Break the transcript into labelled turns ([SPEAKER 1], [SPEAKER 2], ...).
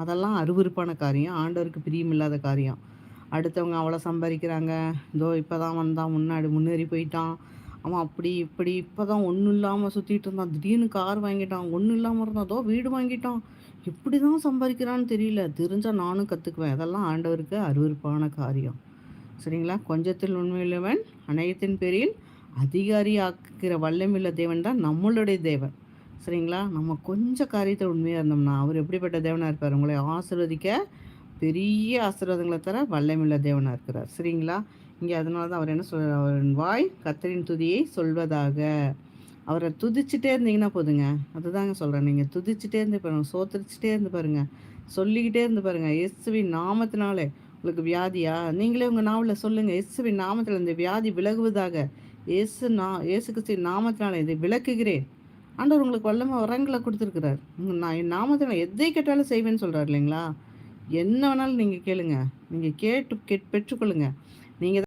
[SPEAKER 1] அதெல்லாம் அருவருப்பான காரியம், ஆண்டவருக்கு பிரியமில்லாத காரியம். அடுத்தவங்க அவ்வளோ சம்பாதிக்கிறாங்க, இதோ இப்போ தான் வந்தான், முன்னாடி முன்னேறி போயிட்டான், அவன் அப்படி இப்படி இப்போ தான் ஒன்றும் இல்லாமல் சுற்றிட்டு இருந்தான், திடீர்னு கார் வாங்கிட்டான், ஒன்றும் இல்லாமல் இருந்தான், அதோ வீடு வாங்கிட்டான், எப்படி தான் சம்பாதிக்கிறான்னு தெரியல, தெரிஞ்சால் நானும் கற்றுக்குவேன். அதெல்லாம் ஆண்டவருக்கு அருவருப்பான காரியம். சரிங்களா? கொஞ்சத்தில் உண்மையுள்ளவன் அநேகத்தின் பேரில் அதிகாரி ஆக்குகிற வல்லமையுள்ள தேவன் தான் நம்மளுடைய தேவன். சரிங்களா? நம்ம கொஞ்சம் காரியத்தில் உண்மையாக இருந்தோம்னா, அவர் எப்படிப்பட்ட தேவனாக இருப்பார்? உங்களை ஆசீர்வதிக்க பெரிய ஆசீர்வாதங்களை தர வல்லமையுள்ள தேவனாக இருக்கிறார். சரிங்களா? இங்கே அதனால தான் அவர் என்ன சொல்றார்? அவரின் வாய் கர்த்தரின் துதியை சொல்வதாக. அவரை துதிச்சுட்டே இருந்தீங்கன்னா போதுங்க. அதுதாங்க சொல்கிறேன். நீங்கள் துதிச்சுட்டே இருந்து பாருங்க, சோத்தரிச்சுட்டே இருந்து பாருங்க, சொல்லிக்கிட்டே இருந்து பாருங்க. இயேசுவின் நாமத்தினாலே உங்களுக்கு வியாதியா? நீங்களே உங்கள் நாவில் சொல்லுங்கள், இயேசுவின் நாமத்தில் இந்த வியாதி விலகுவதாக. இயேசு கிறிஸ்துவின் நாமத்தினால இதை விலக்குகிறேன். ஆண்டவர் உங்களுக்கு வல்லமை வரங்களை கொடுத்துருக்கிறார். நான் என் நாமத்தில் எதை கேட்டாலும் செய்வேன்னு சொல்கிறார் இல்லைங்களா? என்ன வேணாலும் நீங்கள் கேளுங்க. நீங்கள் கேட்டு பெற்றுக்கொள்ளுங்க.